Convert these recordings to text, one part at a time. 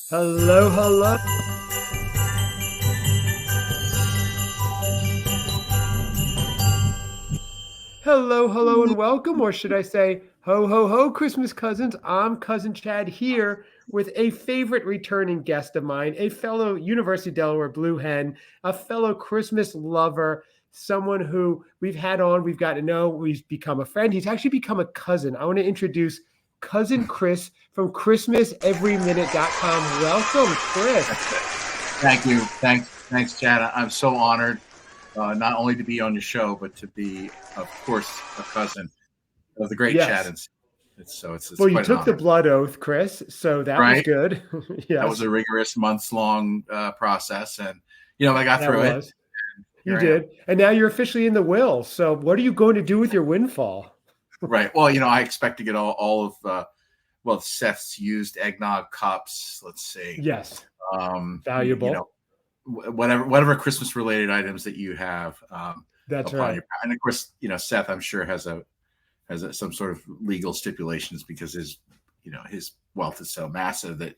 Hello, hello. Hello, hello, and welcome, or should I say, ho, ho, ho, Christmas cousins. I'm Cousin Chad here with a favorite returning guest of mine, a fellow University of Delaware Blue Hen, a fellow Christmas lover, someone who we've had on, we've got to know, we've become a friend. He's actually become a cousin. I want to introduce Cousin Chris from ChristmasEveryMinute.com. Welcome, Chris. Thank you. Thanks, Chad. I'm so honored not only to be on your show, but to be, of course, a cousin of the great Yes. Chad. It's Well, you quite an took the honor. blood oath, Chris, so that was Right? good. Yes, That was a rigorous months-long process, and I got that through it. was. You Here I am. did. And now you're officially in the will. So what are you going to do with your windfall? Right. Well, I expect to get all of Seth's used eggnog cups. Let's see. Yes. Um, Valuable. whatever Christmas-related items that you have. That's Upon right. and of course, Seth, I'm sure has some sort of legal stipulations because his wealth is so massive that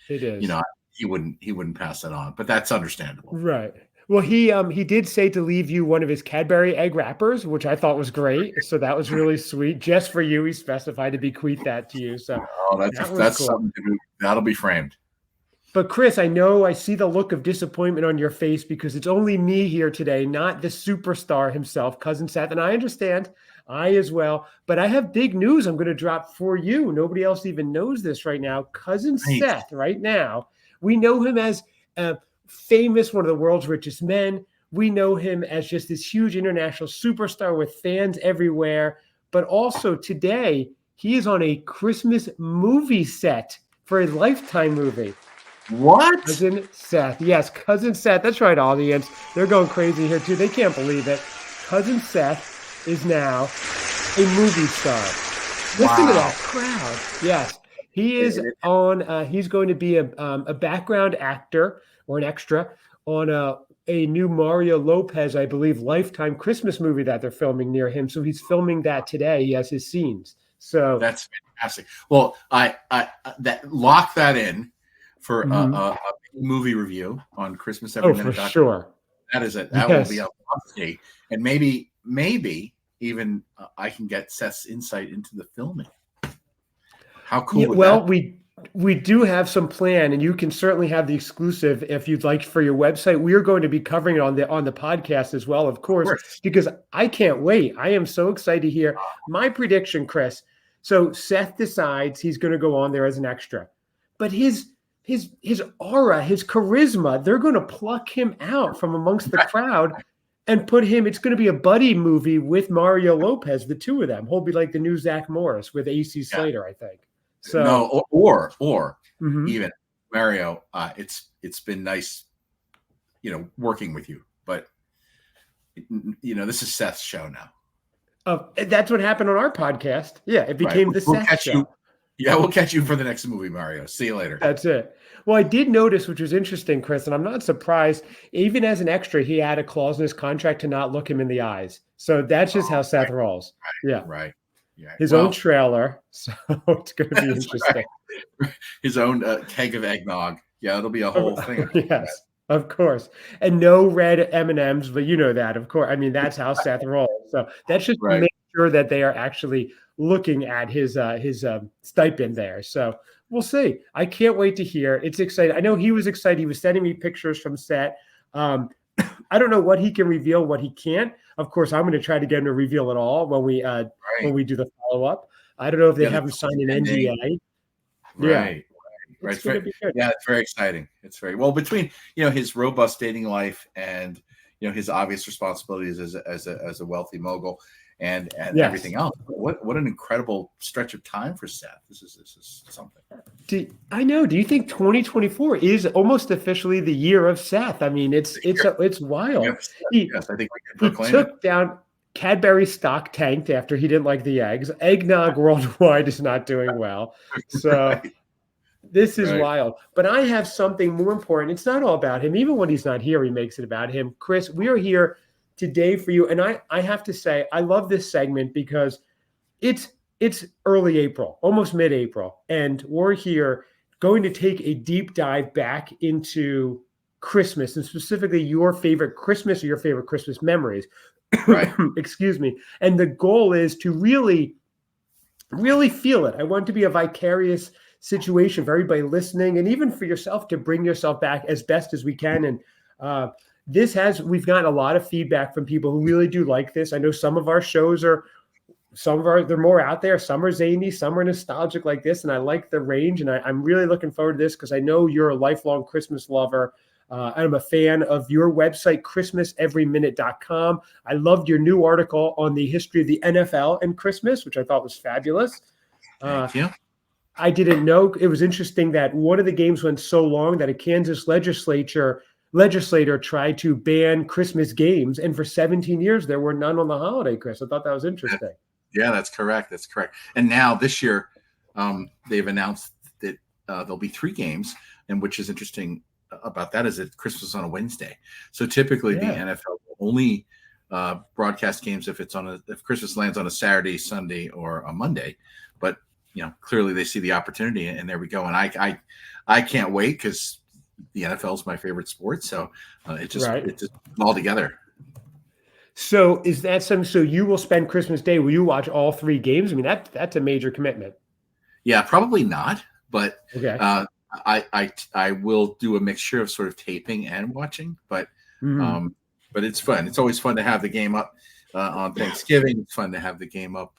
It is. he wouldn't pass that on. But that's understandable. Right. Well, he did say to leave you one of his Cadbury egg wrappers, which I thought was great. So that was really sweet. Just for you, he specified to bequeath that to you. So That's cool. something that'll be framed. But Chris, I know I see the look of disappointment on your face because it's only me here today, not the superstar himself, Cousin Seth. And I understand, I as well. But I have big news I'm going to drop for you. Nobody else even knows this right now. Cousin Right. Seth, right now, we know him as a famous, one of the world's richest men. We know him as just this huge international superstar with fans everywhere. But also today, he is on a Christmas movie set for a Lifetime movie. What? Cousin Seth. Yes, Cousin Seth. That's right, audience. They're going crazy here, too. They can't believe it. Cousin Seth is now a movie star. Listen to that crowd. Yes. He is on, he's going to be a background actor or an extra on a new Mario Lopez, I believe, Lifetime Christmas movie that they're filming near him. So he's filming that today. He has his scenes. So That's fantastic. Well, I lock that in for a movie review on Christmas Every for Minute. sure. That will be a must-see. And maybe even I can get Seth's insight into the filming. How cool! Yeah, would well, that be? we do have some plan, and you can certainly have the exclusive if you'd like for your website. We are going to be covering it on the podcast as well, of course, because I can't wait. I am so excited to hear my prediction, Chris. So Seth decides he's going to go on there as an extra, but his aura, his charisma, they're going to pluck him out from amongst the crowd and put him. It's going to be a buddy movie with Mario Lopez, the two of them. He'll be like the new Zach Morris with AC Slater, I think. So No, or Mhm. even Mario. It's been nice, working with you, but this is Seth's show now. That's what happened on our podcast. Yeah, it became the Seth show. We'll catch you for the next movie, Mario. See you later. That's it. Well, I did notice, which was interesting, Chris, and I'm not surprised, even as an extra, he had a clause in his contract to not look him in the eyes. So that's just how Seth rolls. Yeah. Right. Yeah. His own trailer. So it's going to be interesting. Right. His own keg of eggnog. Yeah, it'll be a whole thing. Yes, of course. And no red M&Ms, but you know that, of course. I mean, that's how Seth rolls. So that's just to make sure that they are actually looking at his stipend there. So we'll see. I can't wait to hear. It's exciting. I know he was excited. He was sending me pictures from set. I don't know what he can reveal, what he can't. Of course, I'm going to try to get him to reveal it all when we do the follow-up. I don't know if they have him sign an NDA. Right. It's going to be good. Yeah, it's very exciting. It's very well between his robust dating life and his obvious responsibilities as a wealthy mogul and everything else. What an incredible stretch of time for Seth. This is something. I know. Do you think 2024 is almost officially the year of Seth? I mean, it's wild. Yes, I think we can proclaim he took down Cadbury stock tanked after he didn't like the eggs. Eggnog worldwide is not doing well. So this is wild. But I have something more important. It's not all about him. Even when he's not here, he makes it about him. Chris, we are here today for you. And I have to say, I love this segment because it's early April, almost mid-April. And we're here going to take a deep dive back into Christmas, and specifically your favorite Christmas or your favorite Christmas memories. Right. Excuse me. And the goal is to really feel it. I want it to be a vicarious situation for everybody listening, and even for yourself to bring yourself back as best as we can. And we've gotten a lot of feedback from people who really do like this. I know some of our shows they're more out there. Some are zany, some are nostalgic like this. And I like the range. And I'm really looking forward to this because I know you're a lifelong Christmas lover. I'm a fan of your website, ChristmasEveryMinute.com. I loved your new article on the history of the NFL and Christmas, which I thought was fabulous. Thank you. I didn't know. It was interesting that one of the games went so long that a Kansas legislator tried to ban Christmas games. And for 17 years, there were none on the holiday, Chris. I thought that was interesting. Yeah, that's correct. That's correct. And now this year, they've announced that there'll be 3 games, and which is interesting about that is that Christmas is on a Wednesday. So typically the NFL will only broadcast games if Christmas lands on a Saturday, Sunday, or a Monday. But clearly they see the opportunity, and there we go. And I can't wait because the NFL is my favorite sport. So it just all together. So is that something? So you will spend Christmas Day? Will you watch all 3 games? I mean, that's a major commitment. Yeah, probably not. But okay. I will do a mixture of sort of taping and watching, but it's fun. It's always fun to have the game up on Thanksgiving. It's fun to have the game up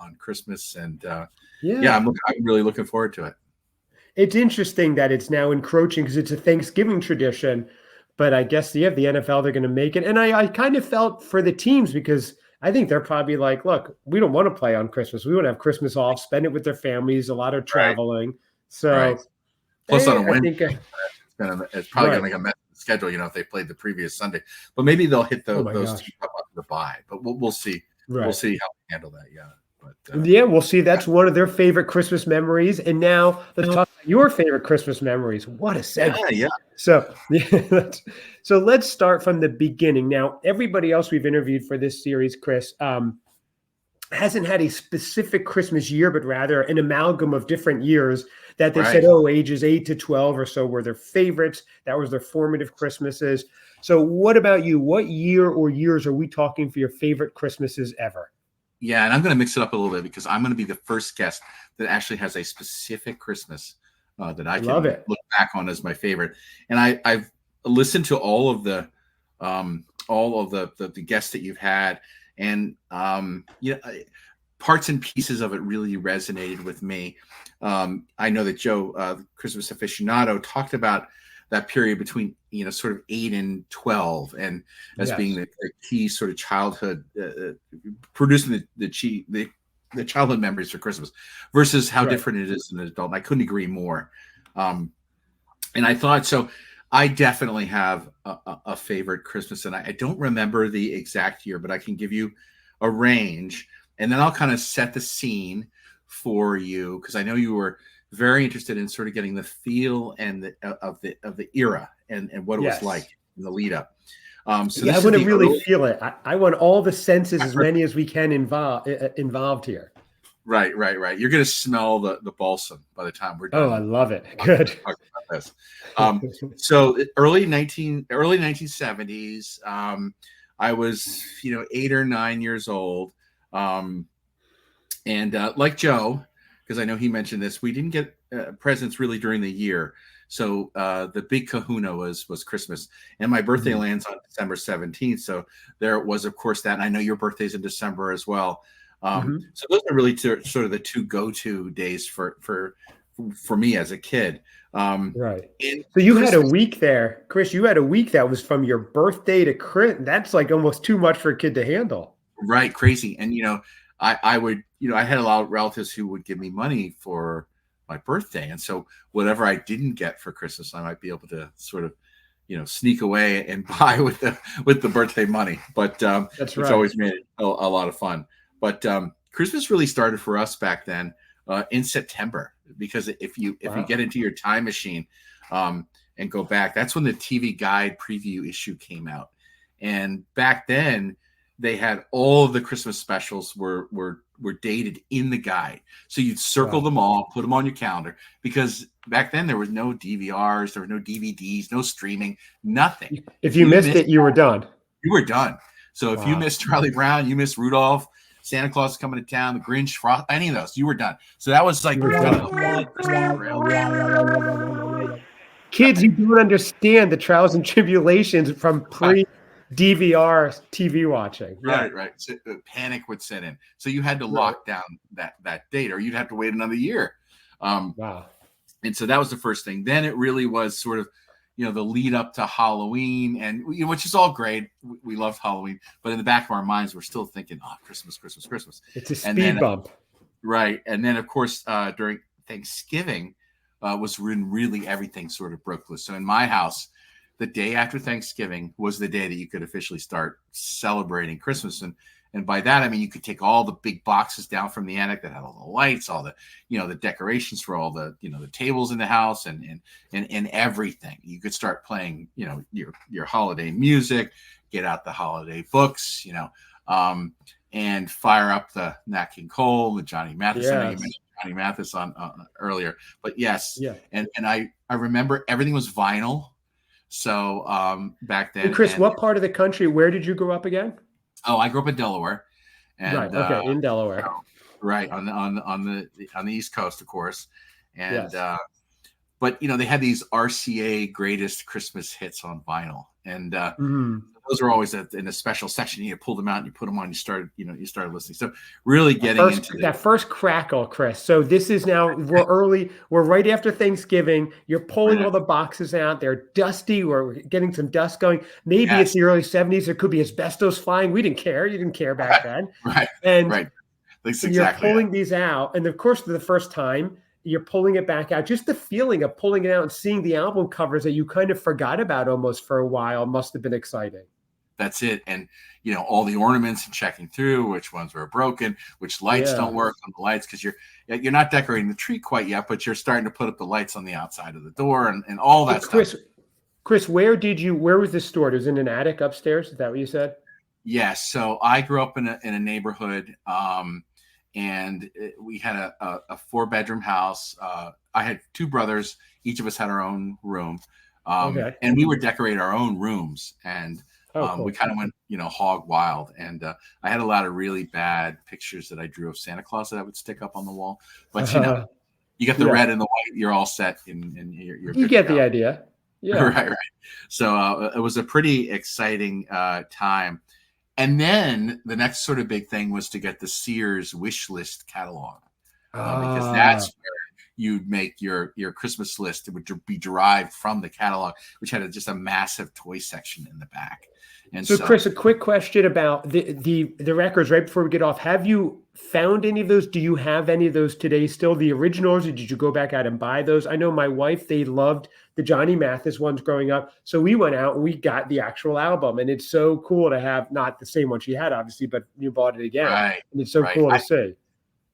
on Christmas, and I'm really looking forward to it. It's interesting that it's now encroaching because it's a Thanksgiving tradition, but I guess the NFL, they're going to make it. And I kind of felt for the teams because I think they're probably like, look, we don't want to play on Christmas. We want to have Christmas off, spend it with their families, a lot of traveling. Right. So. Right. Plus, on a Wednesday, it's probably going to make a mess of the schedule, if they played the previous Sunday. But maybe they'll hit those two up on the bye. But we'll see. Right. We'll see how they handle that. Yeah. But, we'll see. That's one of their favorite Christmas memories. And now let's talk about your favorite Christmas memories. What a segue. Yeah. So let's start from the beginning. Now, everybody else we've interviewed for this series, Chris, hasn't had a specific Christmas year, but rather an amalgam of different years that they said, ages 8 to 12 or so were their favorites. That was their formative Christmases. So what about you? What year or years are we talking for your favorite Christmases ever? Yeah, and I'm going to mix it up a little bit because I'm going to be the first guest that actually has a specific Christmas that I can look back on as my favorite. And I've listened to all of the guests that you've had, and parts and pieces of it really resonated with me. I know that Joe, Christmas aficionado, talked about that period between sort of 8 and 12, and as being the key sort of childhood, producing the childhood memories for Christmas, versus how different it is as an adult. And I couldn't agree more. And I thought so. I definitely have a favorite Christmas, and I don't remember the exact year, but I can give you a range, and then I'll kind of set the scene for you because I know you were very interested in sort of getting the feel and of the era and what it was like in the lead up. I want to really feel it. I want all the senses, as many as we can involved here. Right. You're going to smell the balsam by the time we're done. Oh, I love it. Good. Talk about this. So early 1970s. I was 8 or 9 years old, and like Joe, because I know he mentioned this, we didn't get presents really during the year. So the big kahuna was Christmas, and my birthday lands on December 17th. So there was, of course, that. And I know your birthday's in December as well. So those are really sort of the two go-to days for me as a kid. Right. So you had a week there, Chris. You had a week that was from your birthday to Christmas. That's like almost too much for a kid to handle. Right. Crazy. And I would, I had a lot of relatives who would give me money for my birthday. And so whatever I didn't get for Christmas, I might be able to sort of, sneak away and buy with the birthday money. But that's right. It's always made it a lot of fun. But Christmas really started for us back then in September, because if you get into your time machine and go back, that's when the TV Guide preview issue came out. And back then, they had all of the Christmas specials were dated in the guide. So you'd circle them all, put them on your calendar, because back then there was no DVRs, there were no DVDs, no streaming, nothing. If you missed it, you were done. You were done. So if you missed Charlie Brown, you missed Rudolph, Santa Claus is coming to town, the Grinch, Frost, any of those, you were done. So that was like kids, you don't understand the trials and tribulations from pre-DVR TV watching. Right. So, panic would set in. So you had to lock down that date, or you'd have to wait another year. Wow. And so that was the first thing. Then it really was sort of, the lead up to Halloween, and which is all great. We loved Halloween, but in the back of our minds, we're still thinking, Christmas. It's a speed bump. Right. And then, of course, during Thanksgiving was when really everything sort of broke loose. So in my house, the day after Thanksgiving was the day that you could officially start celebrating Christmas. And by that, I mean, you could take all the big boxes down from the attic that had all the lights, all the, the decorations for all the, the tables in the house and everything. You could start playing, your holiday music, get out the holiday books, and fire up the Nat King Cole, the Johnny Mathis. I know you mentioned Johnny Mathis on earlier, but yes. Yeah. And I remember everything was vinyl. So back then. And Chris, what part of the country, where did you grow up again? Oh, I grew up in Delaware. And, right. Okay. In Delaware. Right. On the East Coast, of course. And, but they had these RCA greatest Christmas hits on vinyl. And those were always in a special section. You pull them out and you put them on. You started listening. So really getting into that first crackle, Chris. So this is now, we're right after Thanksgiving. You're pulling all the boxes out. They're dusty. We're getting some dust going. Maybe it's the early 70s. It could be asbestos flying. We didn't care. You didn't care back then. Right. And right. That's exactly you're pulling these out. And of course, for the first time, you're pulling it back out. Just the feeling of pulling it out and seeing the album covers that you kind of forgot about almost for a while must have been exciting. That's it. And, all the ornaments and checking through which ones were broken, which lights don't work on the lights, because you're not decorating the tree quite yet, but you're starting to put up the lights on the outside of the door and all that stuff. Chris, where was this stored? It was in an attic upstairs? Is that what you said? Yes. So I grew up in a neighborhood, and we had a 4-bedroom house. I had 2 brothers. Each of us had our own room. And we would decorate our own rooms. And cool. We kind of went, hog wild. And I had a lot of really bad pictures that I drew of Santa Claus that I would stick up on the wall. But, you get the red and the white, you're all set. You get the idea. Yeah. Right. So it was a pretty exciting time. And then the next sort of big thing was to get the Sears wish list catalog, because that's where you'd make your Christmas list. It would be derived from the catalog, which had just a massive toy section in the back. And so Chris, a quick question about the records right before we get off. Have you found any of those? Do you have any of those today still, the originals, or did you go back out and buy those? I know my wife, they loved the Johnny Mathis ones growing up. So we went out and we got the actual album, and it's so cool to have, not the same one she had, obviously, but you bought it again. Right. And it's so cool to see.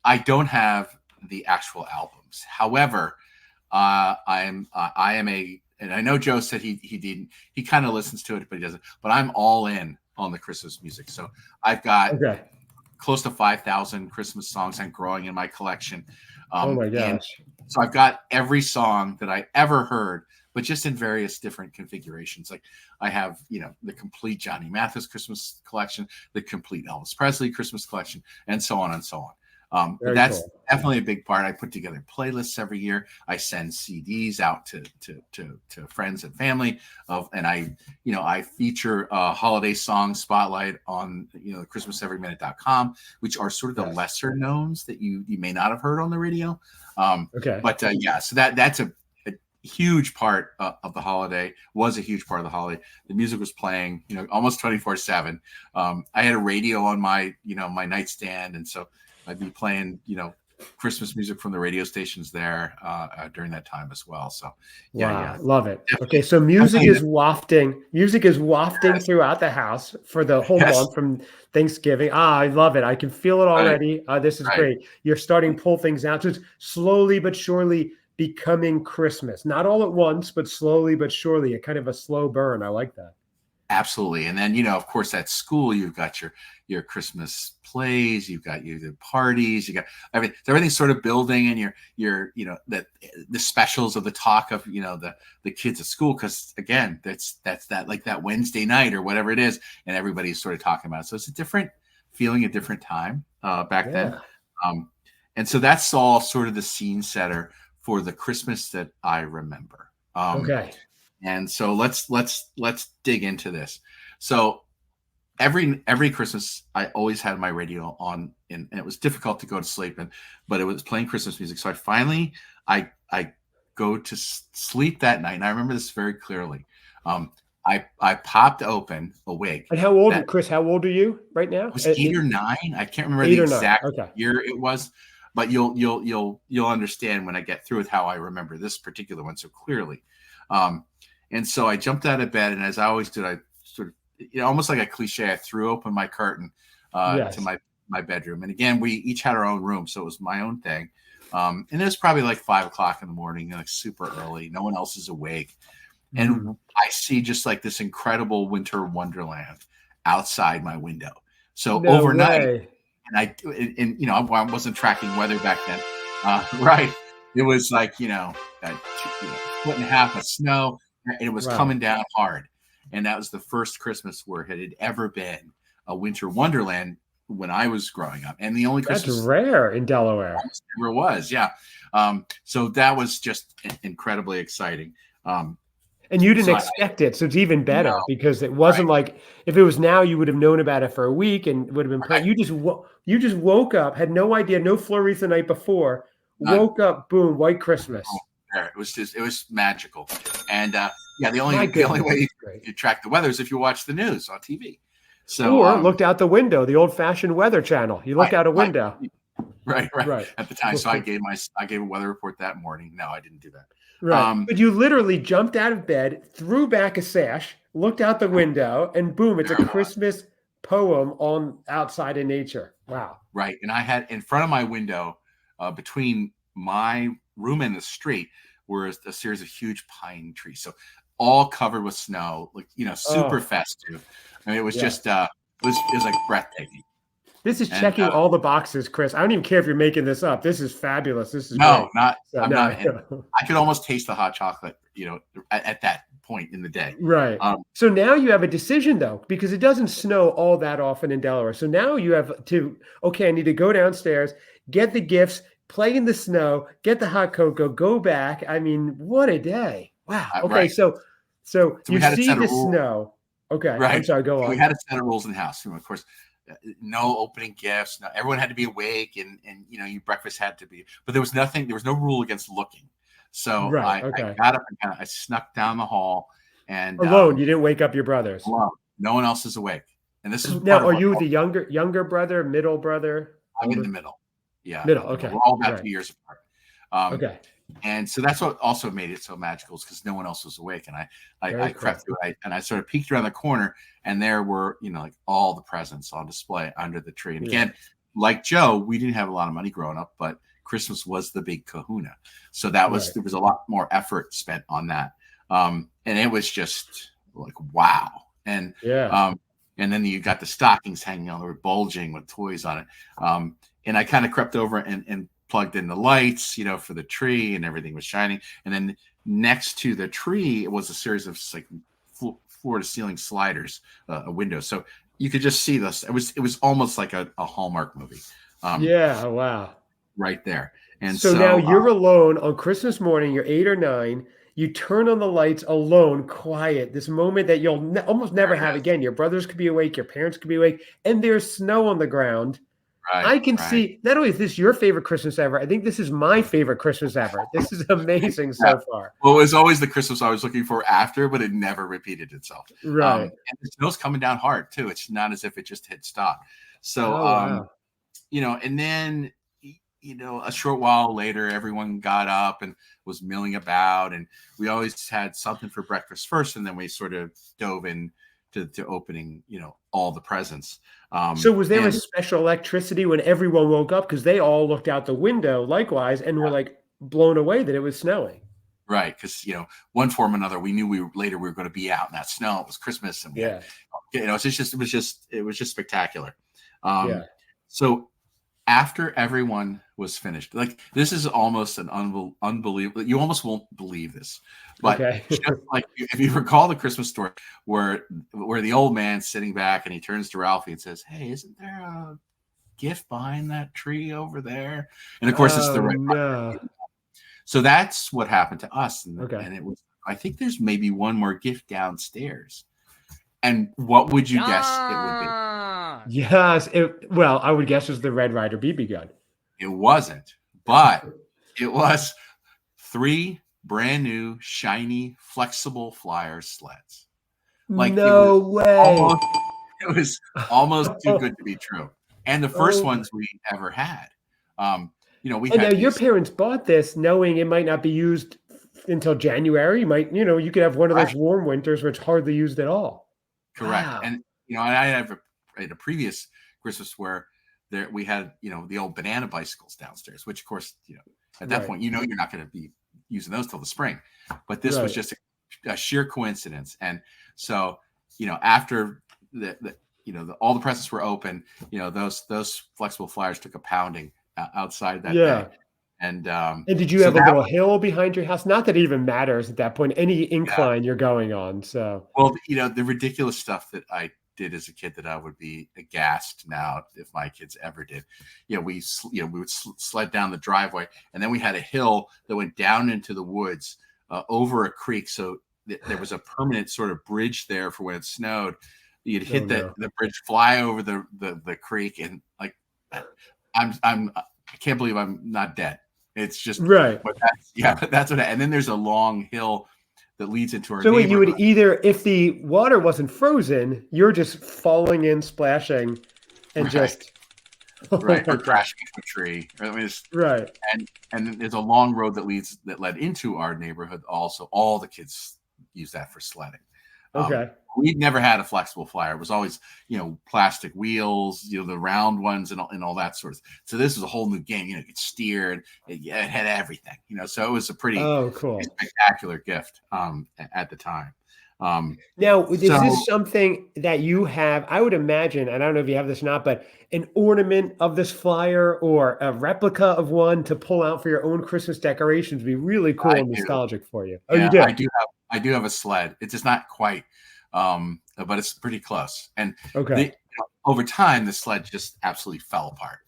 I don't have the actual albums. However, I am and I know Joe said he didn't, he kind of listens to it, but he doesn't, but I'm all in on the Christmas music. So I've got close to 5,000 Christmas songs and growing in my collection. Oh my gosh. So I've got every song that I ever heard, but just in various different configurations. Like I have, the complete Johnny Mathis Christmas collection, the complete Elvis Presley Christmas collection, and so on and so on. That's cool. Definitely a big part. I put together playlists every year. I send CDs out to friends and family and I feature a holiday song spotlight on, ChristmasEveryMinute.com, which are sort of the lesser knowns that you may not have heard on the radio. But so that's a huge part of the holiday, was a huge part of the holiday. The music was playing, almost 24/7. I had a radio on my, my nightstand. And so I'd be playing, Christmas music from the radio stations there during that time as well. So love it. Okay, so music is wafting throughout the house for the whole month from Thanksgiving. I love it. I can feel it already. This is great. You're starting to pull things out. So it's slowly but surely becoming Christmas. Not all at once, but slowly but surely. A kind of a slow burn. I like that. Absolutely. And then, of course, at school, you've got your Christmas plays, you've got your parties, you got everything's sort of building, and your that the specials of the talk of the kids at school, because again, that's that, like that Wednesday night or whatever it is, and everybody's sort of talking about it. So it's a different feeling, a different time back then. And so that's all sort of the scene setter for the Christmas that I remember. Okay. And so let's dig into this. So every Christmas, I always had my radio on, and it was difficult to go to sleep, but it was playing Christmas music. So I go to sleep that night, and I remember this very clearly. I popped open awake. And how old, Chris? How old are you right now? It was 8 or 9. I can't remember the exact year it was, but you'll understand when I get through with how I remember this particular one so clearly. And so I jumped out of bed, and as I always did, I sort of, almost like a cliche, I threw open my curtain to my bedroom. And again, we each had our own room, so it was my own thing. And it was probably like 5 o'clock in the morning, like super early. No one else is awake. And I see just like this incredible winter wonderland outside my window. So overnight, and I wasn't tracking weather back then. Right. It was like, a foot and a half of snow. It was coming down hard. And that was the first Christmas where it had ever been a winter wonderland when I was growing up. And the only Christmas. That's rare in Delaware. Never was. Yeah. So that was just incredibly exciting. And you didn't expect it. So it's even better because it wasn't like, if it was now, you would have known about it for a week and would have been, you just woke up, had no idea, no flurries the night before, woke up, boom, white Christmas. It was magical. And the only way you track the weather is if you watch the news on TV. So or looked out the window, the old-fashioned weather channel. You look out a window. Right. At the time. So I gave a weather report that morning. No, I didn't do that. Right. But you literally jumped out of bed, threw back a sash, looked out the window, and boom, it's a Christmas poem on outside in nature. Wow. Right. And I had in front of my window, between my room and the street, were a series of huge pine trees. So all covered with snow, like, super festive. I mean, it was just, it was like breathtaking. This is checking all the boxes, Chris. I don't even care if you're making this up. This is fabulous. This is great. I'm not. I could almost taste the hot chocolate, at that point in the day. Right. So now you have a decision though, because it doesn't snow all that often in Delaware. So now you have to, I need to go downstairs, get the gifts, play in the snow, get the hot cocoa, go back. I mean, what a day. Wow. Okay. Right. So you see the snow. Okay. Right. I'm sorry. Go on. We had a set of rules in the house. Of course, no opening gifts. No, everyone had to be awake, and your breakfast had to be. But there was no rule against looking. So I got up and I snuck down the hall and alone. You didn't wake up your brothers. Alone. No one else is awake. And this is now. Are you the younger brother, middle brother? I'm in the middle. Yeah, middle. Okay, we're all about 2 years apart. And so that's what also made it so magical, is because no one else was awake, and I crept through and I sort of peeked around the corner, and there were like all the presents on display under the tree. And again, like Joe, we didn't have a lot of money growing up, but Christmas was the big kahuna, so that was there was a lot more effort spent on that, and it was just like wow, and and then you got the stockings hanging on, they were bulging with toys on it, and I kind of crept over and plugged in the lights, for the tree, and everything was shining. And then next to the tree, it was a series of like floor to ceiling sliders, a window. So you could just see this. It was almost like a Hallmark movie. Wow. Right there. And so now you're alone on Christmas morning, you're 8 or 9, you turn on the lights alone, quiet, this moment that you'll almost never have again. Your brothers could be awake, your parents could be awake, and there's snow on the ground. I can see, not only is this your favorite Christmas ever, I think this is my favorite Christmas ever. This is amazing so far. Well, it was always the Christmas I was looking for after, but it never repeated itself. Right. And the snow's coming down hard too. It's not as if it just hit stop. So, and then, a short while later, everyone got up and was milling about, and we always had something for breakfast first, and then we sort of dove in to opening, all the presents. So was there a special electricity when everyone woke up? Because they all looked out the window likewise and were like blown away that it was snowing. Right, because one form or another, we knew we were going to be out in that snow. It was Christmas, and it was just spectacular. So after everyone was finished, like this is almost an unbelievable. You almost won't believe this, but just like if you recall the Christmas story where the old man's sitting back and he turns to Ralphie and says, "Hey, isn't there a gift behind that tree over there?" And of course, it's the red. No. So that's what happened to us. And it was, I think there's maybe one more gift downstairs. And what would you guess it would be? Yes. Well, I would guess it's the Red Ryder BB gun. It wasn't, but it was 3 brand new, shiny, flexible flyer sleds. Like no way. It was almost too good to be true. And the first ones we ever had. We and now your parents bought this knowing it might not be used until January. You might, you could have one of those warm winters where it's hardly used at all. Correct. Wow. And, I have a previous Christmas where we had, the old banana bicycles downstairs, which of course, at that point, you're not going to be using those till the spring, but this was just a sheer coincidence. And so, after all the presents were open, those flexible flyers took a pounding outside that day. And did you have a little hill behind your house? Not that it even matters at that point, any incline you're going on. So, well, the ridiculous stuff that I did as a kid that I would be aghast now if my kids ever did. We would sled down the driveway, and then we had a hill that went down into the woods over a creek. So there was a permanent sort of bridge there for when it snowed. You'd hit the bridge, fly over the creek, and like I can't believe I'm not dead. It's just right. But that's what. And then there's a long hill that leads into our. So you would either, if the water wasn't frozen, you're just falling in, splashing, and just or crashing into a tree. Right. And there's a long road that led into our neighborhood. Also, all the kids use that for sledding. Okay. We'd never had a flexible flyer. It was always, plastic wheels, the round ones and all that sort of. So this was a whole new game. It could steer. It had everything. So it was a pretty cool, spectacular gift at the time. Now, is this something that you have? I would imagine, and I don't know if you have this or not, but an ornament of this flyer or a replica of one to pull out for your own Christmas decorations would be really cool and nostalgic for you. Oh, you do? I do have a sled. It's just not quite, but it's pretty close. And over time, the sled just absolutely fell apart.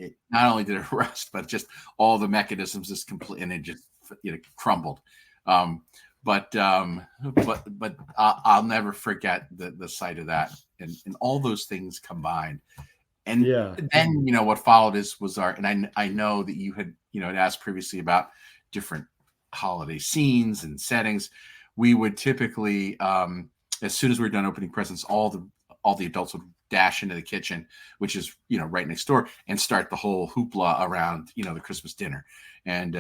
It not only did it rust, but just all the mechanisms just complete, and it just crumbled. But I'll never forget the sight of that and all those things combined. And then what followed was our, and I know that you had had asked previously about different holiday scenes and settings. We would typically, as soon as we were done opening presents, all the adults would dash into the kitchen, which is right next door, and start the whole hoopla around the Christmas dinner. And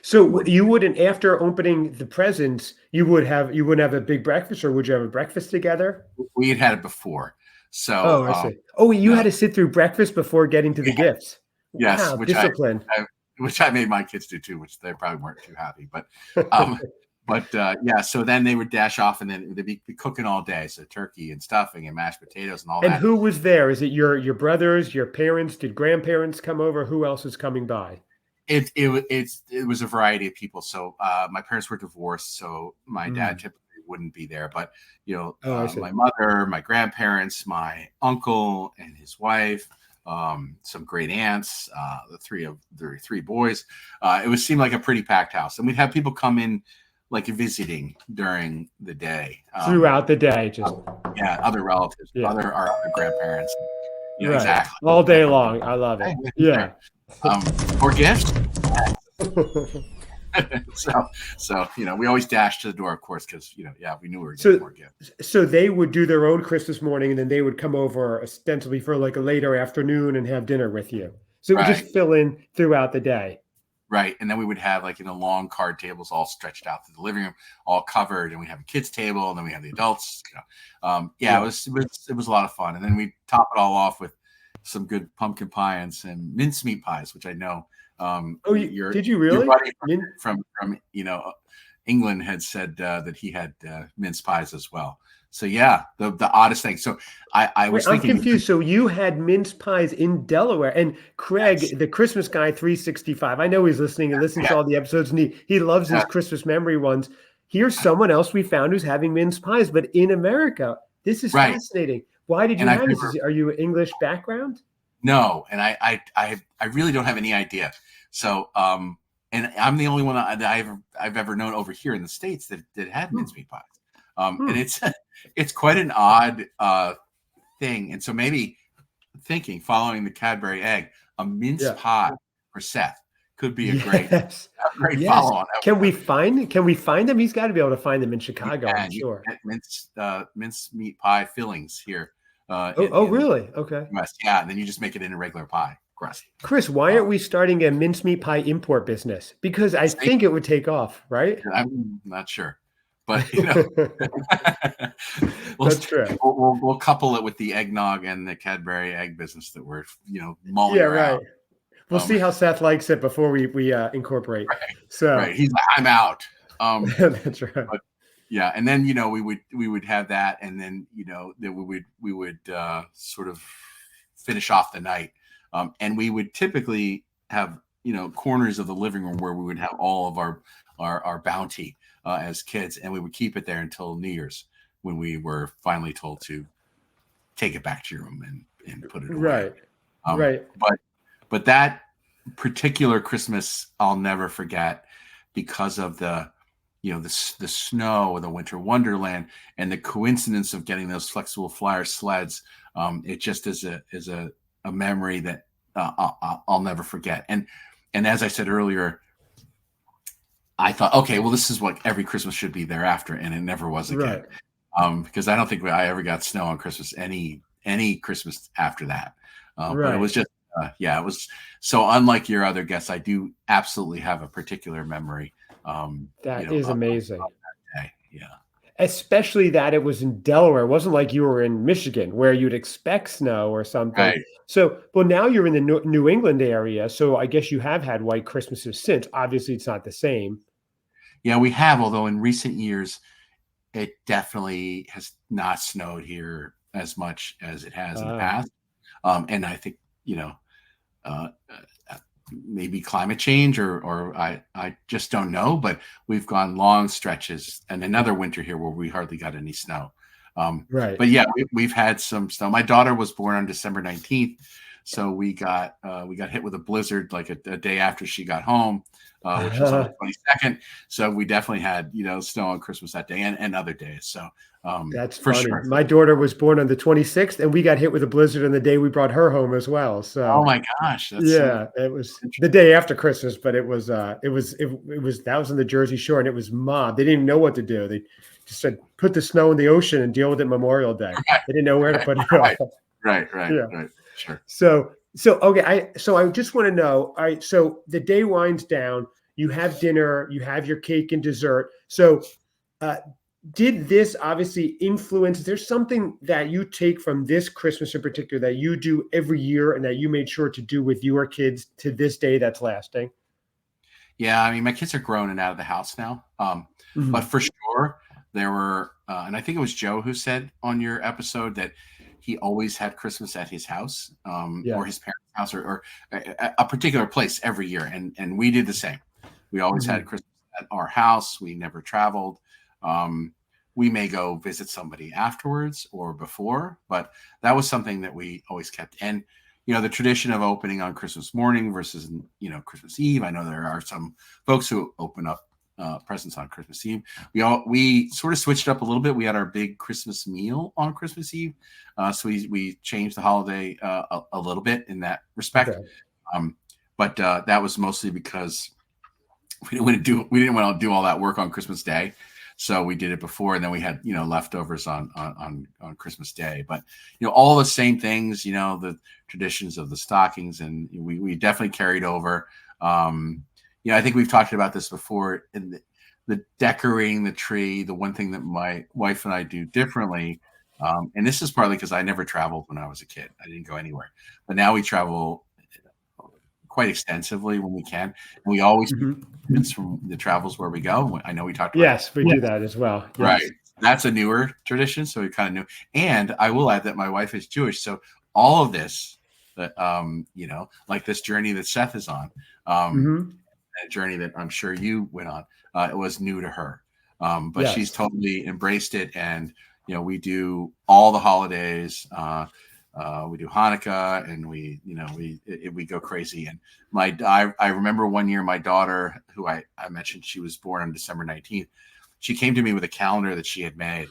so you wouldn't, after opening the presents, you wouldn't have a big breakfast, or would you have a breakfast together? We had it before. So I see. You had to sit through breakfast before getting to the gifts. Yes, wow, discipline. Which I made my kids do too, which they probably weren't too happy. But so then they would dash off, and then they'd be cooking all day. So turkey and stuffing and mashed potatoes and all that. And who was there? Is it your brothers, your parents? Did grandparents come over? Who else is coming by? It was a variety of people. So my parents were divorced, so my dad typically wouldn't be there. But my mother, my grandparents, my uncle and his wife, some great aunts, the three boys. It seemed like a pretty packed house, and we'd have people come in like visiting during the day, throughout the day, just other relatives, our other grandparents, exactly all day long. I love it. Or gifts. so we always dash to the door, of course, because we knew we were getting more gifts. So they would do their own Christmas morning, and then they would come over ostensibly for like a later afternoon and have dinner with you. So it would just fill in throughout the day. Right. And then we would have long card tables all stretched out to the living room, all covered, and we have a kids table, and then we have the adults. It was a lot of fun. And then we top it all off with some good pumpkin pie and some mincemeat pies, which I know Oh, did you really? Your buddy from England had said that he had mince pies as well. So yeah, the oddest thing. So I was I'm thinking, confused. So you had mince pies in Delaware, and Craig, yes, the Christmas guy 365. I know he's listening and listens to all the episodes, and he loves his Christmas memory ones. Here's someone else we found who's having mince pies, but in America. This is fascinating. Why did you have this? Are you English background? No, and I really don't have any idea. So and I'm the only one that I've ever known over here in the States that had mincemeat pies. And it's quite an odd thing. And so maybe following the Cadbury egg, a mince pie for Seth could be a great follow on. Can we find them? He's got to be able to find them in Chicago, I'm sure. Mince meat pie fillings here. Really? Okay. Yeah, and then you just make it in a regular pie crust. Chris, why aren't we starting a mincemeat pie import business? Because I think it would take off, right? I'm not sure. But that's true. We'll couple it with the eggnog and the Cadbury egg business that we're mulling around. Right. We'll see how Seth likes it before we incorporate. Right. He's like, I'm out. That's right. But, yeah, and then we would have that, and then then we would sort of finish off the night, and we would typically have corners of the living room where we would have all of our bounty as kids, and we would keep it there until New Year's, when we were finally told to take it back to your room and put it away. Right. But that particular Christmas I'll never forget, because of the snow, the winter wonderland, and the coincidence of getting those flexible flyer sleds. It just is a memory that I'll never forget. And as I said earlier, I thought, okay, well, this is what every Christmas should be thereafter, and it never was again. Because I don't think I ever got snow on Christmas any Christmas after that. But it was just it was so unlike your other guests. I do absolutely have a particular memory. That is amazing. That day. Yeah. Especially that it was in Delaware. It wasn't like you were in Michigan where you'd expect snow or something. Right. So, well, now you're in the New England area. So I guess you have had white Christmases since. Obviously, it's not the same. Yeah, we have. Although in recent years, it definitely has not snowed here as much as it has in the past. And I think, maybe climate change or I just don't know, but we've gone long stretches and another winter here where we hardly got any snow. But yeah, we've had some snow. My daughter was born on December 19th. So we got hit with a blizzard like a day after she got home, which was on the 22nd. So we definitely had, snow on Christmas that day and other days. So that's for funny. sure. My daughter was born on the 26th and we got hit with a blizzard on the day we brought her home as well. So oh my gosh. It was the day after Christmas, but it was that was in the Jersey Shore, and it was mobbed. They didn't even know what to do. They just said, put the snow in the ocean and deal with it Memorial Day. They didn't know where to put it. Right. Sure. So okay. I just want to know. All right. So the day winds down. You have dinner. You have your cake and dessert. So, did this obviously influence? Is there something that you take from this Christmas in particular that you do every year and that you made sure to do with your kids to this day that's lasting? Yeah, I mean, my kids are grown and out of the house now. But for sure, there were, and I think it was Joe who said on your episode that he always had Christmas at his house, or his parents' house, or a particular place every year, and we did the same. We always had Christmas at our house. We never traveled. We may go visit somebody afterwards or before, but that was something that we always kept. And the tradition of opening on Christmas morning versus Christmas Eve. I know there are some folks who open up presents on Christmas Eve. We sort of switched up a little bit. We had our big Christmas meal on Christmas Eve, so we changed the holiday a little bit in that respect. Okay. But that was mostly because we didn't want to do all that work on Christmas Day. So we did it before, and then we had leftovers on Christmas Day. But all the same things, the traditions of the stockings, and we definitely carried over. I think we've talked about this before. In the decorating the tree, the one thing that my wife and I do differently, and this is partly because I never traveled when I was a kid. I didn't go anywhere, but now we travel quite extensively when we can. And we always Mm-hmm. from the travels where we go. I know we talked about Yes, we do that as well. Yes. Right. That's a newer tradition, so we kind of knew. And I will add that my wife is Jewish, so all of this, like this journey that Seth is on, that journey that I'm sure you went on, it was new to her. But she's totally embraced it, and we do all the holidays. We do Hanukkah, and we go crazy. And I remember one year my daughter, who I mentioned, she was born on December 19th. She came to me with a calendar that she had made,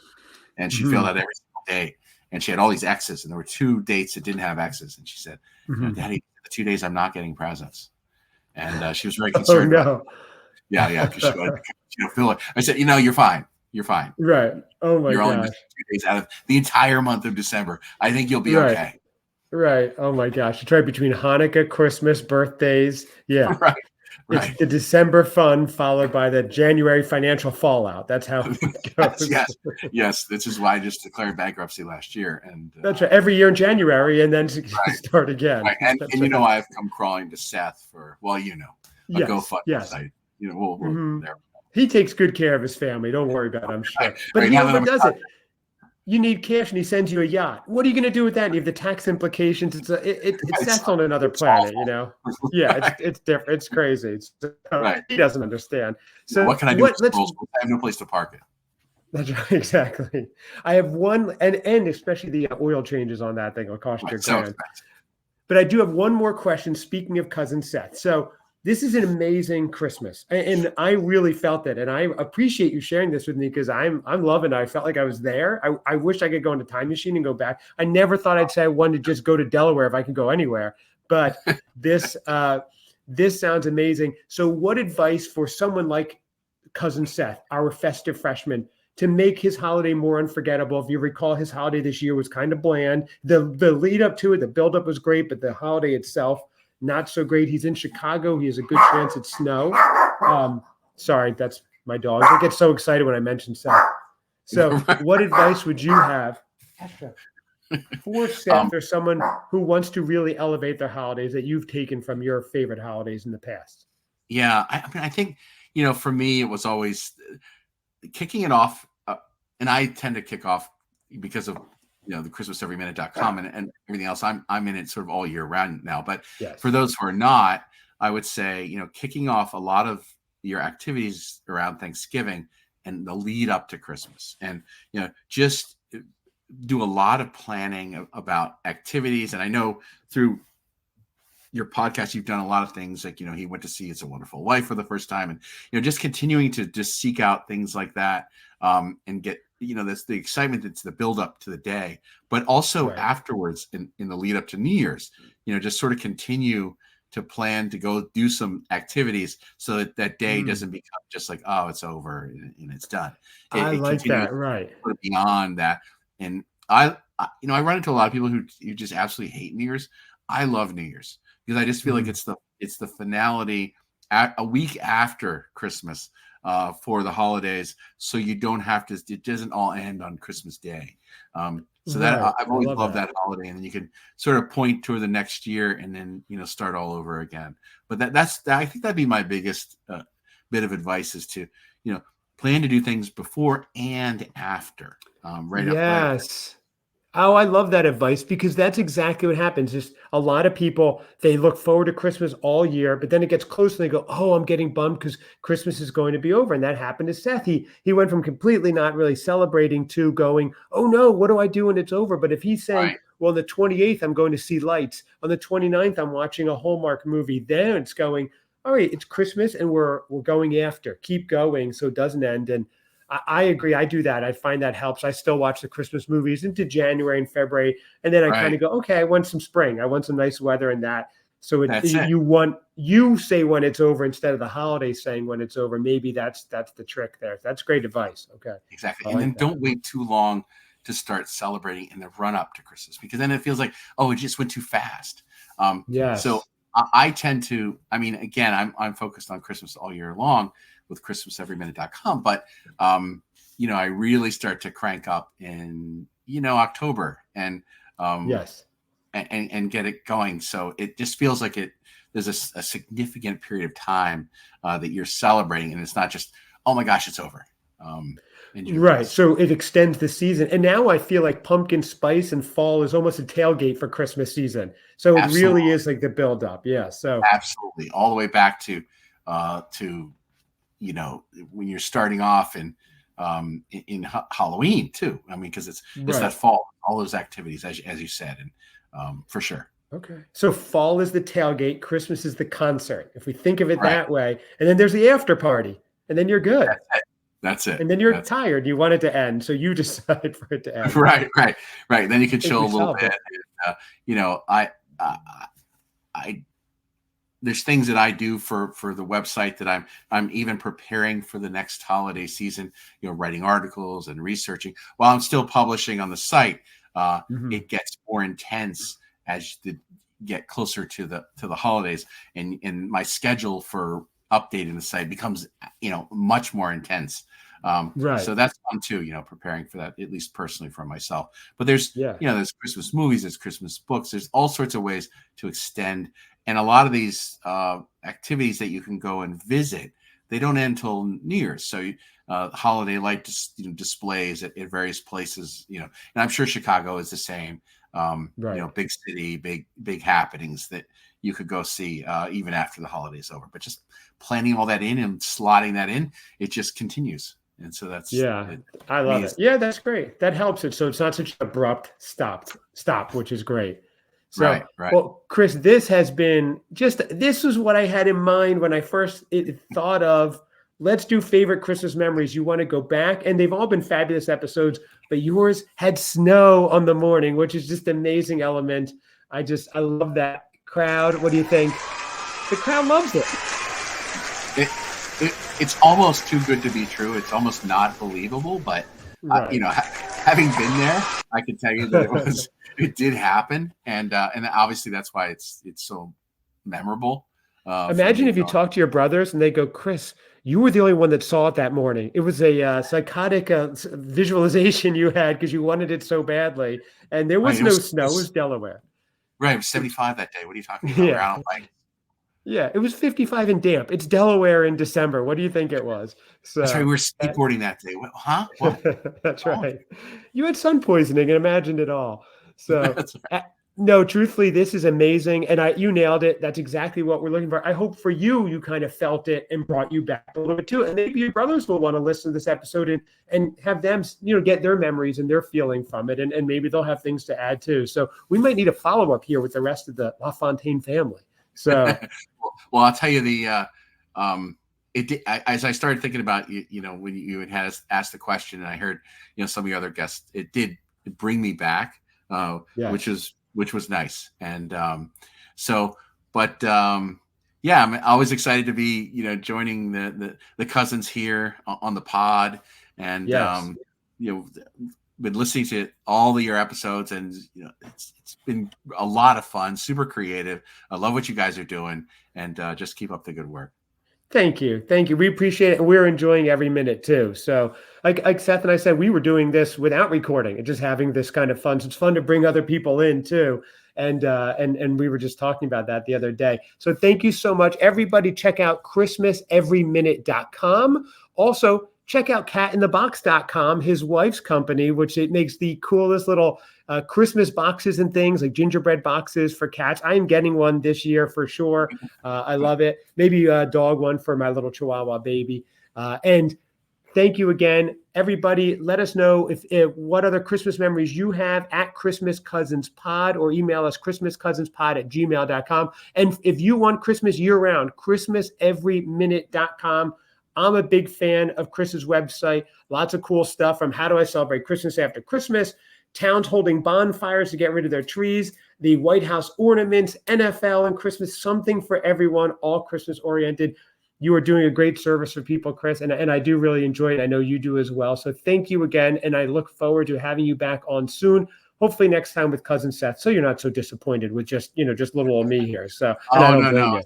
and she filled out every single day. And she had all these X's, and there were 2 dates that didn't have X's. And she said, "Daddy, the 2 days I'm not getting presents." And she was very concerned. Oh, no. Yeah, because she feel it. I said, "You're fine. You're fine. Right. Oh my You're gosh. only 2 days out of the entire month of December. I think you'll be okay." Right. Oh my gosh. You try between Hanukkah, Christmas, birthdays. Yeah. Right. It's the December fun followed by the January financial fallout. That's how it goes. Yes. This is why I just declared bankruptcy last year. And that's right. Every year in January, and then start again. Right. And I've come crawling to Seth for, a GoFundMe site. He takes good care of his family. Don't worry about it, I'm sure. But he overdoes it. You need cash, and he sends you a yacht. What are you going to do with that? And you have the tax implications. It's Seth on another planet, Yeah, it's different. It's crazy. He doesn't understand. So what can I do? I have no place to park it. That's right, exactly. I have one, and especially the oil changes on that thing will cost you $1,000. But I do have one more question. Speaking of Cousin Seth, so this is an amazing Christmas, and I really felt it, and I appreciate you sharing this with me because I'm loving it. I felt like I was there. I wish I could go in a time machine and go back. I never thought I'd say I wanted to just go to Delaware if I could go anywhere, but this sounds amazing. So, what advice for someone like Cousin Seth, our festive freshman, to make his holiday more unforgettable? If you recall, his holiday this year was kind of bland. The lead up to it, the build up was great, but the holiday itself, not so great. He's in Chicago. He has a good chance at snow. Sorry, that's my dog. I get so excited when I mention Seth. So what advice would you have for Seth or someone who wants to really elevate their holidays that you've taken from your favorite holidays in the past? Yeah, I think, for me, it was always kicking it off. And I tend to kick off because of the ChristmasEveryMinute.com and everything else. I'm in it sort of all year round now. But for those who are not, I would say, kicking off a lot of your activities around Thanksgiving and the lead up to Christmas, and just do a lot of planning about activities. And I know through your podcast, you've done a lot of things like, he went to see It's a Wonderful Life for the first time, and, just continuing to just seek out things like that, and get, that's the excitement. It's the build up to the day, but also afterwards in the lead up to New Year's, just sort of continue to plan to go do some activities so that that day doesn't become just like, oh, it's over and it's done. I like that. Right. Beyond that. And I run into a lot of people who just absolutely hate New Year's. I love New Year's because I just feel like it's the finality a week after Christmas for the holidays, so you don't have to. It doesn't all end on Christmas Day. So that I've always loved that holiday, and then you can sort of point toward the next year, and then start all over again. But I think that'd be my biggest bit of advice is to plan to do things before and after. Yes. Oh, I love that advice because that's exactly what happens. Just a lot of people, they look forward to Christmas all year, but then it gets close and they go, oh, I'm getting bummed because Christmas is going to be over. And that happened to Seth. He went from completely not really celebrating to going, oh no, what do I do when it's over? But if he's saying, well, on the 28th, I'm going to see lights. On the 29th, I'm watching a Hallmark movie. Then it's going, all right, it's Christmas and we're going after. Keep going so it doesn't end. And I agree. I do that. I find that helps. I still watch the Christmas movies into January and February. And then I kind of go, okay, I want some spring. I want some nice weather and that. So you say when it's over instead of the holidays saying when it's over. Maybe that's the trick there. That's great advice. Okay. Exactly. And then don't wait too long to start celebrating in the run up to Christmas, because then it feels like, oh, it just went too fast. So I tend to, again, I'm focused on Christmas all year long with ChristmasEveryMinute.com, but I really start to crank up in October and and get it going. So it just feels like there's a significant period of time that you're celebrating, and it's not just, oh my gosh, it's over. Right. So it extends the season. And now I feel like pumpkin spice and fall is almost a tailgate for Christmas season. So it really is like the build up. Yeah. So absolutely. All the way back to you know, when you're starting off in Halloween too. I mean, because it's that fall, all those activities, as you said, and for sure. Okay. So fall is the tailgate, Christmas is the concert, if we think of it that way. And then there's the after party, and then you're good. That's it. And then you're tired. You want it to end, so you decide for it to end. Right. Then you can chill a little bit. And, you know, I there's things that I do for the website that I'm even preparing for the next holiday season. You know, writing articles and researching while I'm still publishing on the site. It gets more intense as you get closer to the holidays, and my schedule for updating the site becomes, you know, much more intense. So that's fun too, you know, preparing for that, at least personally for myself. But there's, you know, there's Christmas movies, there's Christmas books, there's all sorts of ways to extend. And a lot of these activities that you can go and visit, they don't end until New Year's. So holiday light displays at various places, you know, and I'm sure Chicago is the same. You know, big city, big happenings that you could go see even after the holiday's over. But just planning all that in and slotting that in, it just continues. And so that's I love it. Yeah, that's great. That helps it. So it's not such an abrupt stop, which is great. So, right. Well, Chris, this was what I had in mind when I first thought of, let's do favorite Christmas memories. You want to go back, and they've all been fabulous episodes, but yours had snow on the morning, which is just an amazing element. I love that crowd. What do you think? The crowd loves it. It's almost too good to be true. It's almost not believable, but you know, having been there, I can tell you that it did happen, and obviously that's why it's so memorable. Imagine if you talk to your brothers and they go, Chris, you were the only one that saw it that morning. It was a psychotic visualization you had because you wanted it so badly, and there was no snow. It was Delaware. Right, it was 75 that day. What are you talking about? Yeah, it was 55 and damp. It's Delaware in December. What do you think it was? So that's right. We were skateboarding that day. Huh? What? That's right. You had sun poisoning and imagined it all. So no, truthfully, this is amazing. And you nailed it. That's exactly what we're looking for. I hope for you kind of felt it and brought you back a little bit too. And maybe your brothers will want to listen to this episode and have them, you know, get their memories and their feeling from it. And maybe they'll have things to add too. So we might need a follow-up here with the rest of the LaFontaine family. So, well, I'll tell you as I started thinking about you know, when you had asked the question, and I heard, you know, some of your other guests, it did bring me back, which was nice. And I'm always excited to be, you know, joining the cousins here on the pod, and you know, been listening to all of your episodes, and you know, it's been a lot of fun, super creative. I love what you guys are doing, and just keep up the good work. Thank you. We appreciate it, and we're enjoying every minute too. So like Seth and I said, we were doing this without recording and just having this kind of fun. So it's fun to bring other people in too. And we were just talking about that the other day. So thank you so much. Everybody check out ChristmasEveryMinute.com. Also, check out catinthebox.com, his wife's company, which it makes the coolest little Christmas boxes and things, like gingerbread boxes for cats. I am getting one this year for sure. I love it. Maybe a dog one for my little Chihuahua baby. And thank you again, everybody. Let us know if what other Christmas memories you have at Christmas Cousins Pod, or email us christmascousinspod@gmail.com. And if you want Christmas year round, christmaseveryminute.com. I'm a big fan of Chris's website. Lots of cool stuff, from how do I celebrate Christmas after Christmas, towns holding bonfires to get rid of their trees, the White House ornaments, NFL and Christmas, something for everyone, all Christmas oriented. You are doing a great service for people, Chris, and I do really enjoy it. I know you do as well. So thank you again, and I look forward to having you back on soon. Hopefully next time with Cousin Seth, so you're not so disappointed with just little old me here. So no.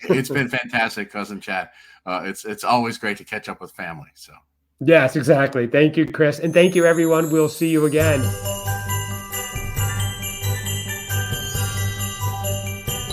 It's been fantastic, Cousin Chad. It's always great to catch up with family. So yes, exactly. Thank you, Chris, and thank you, everyone. We'll see you again.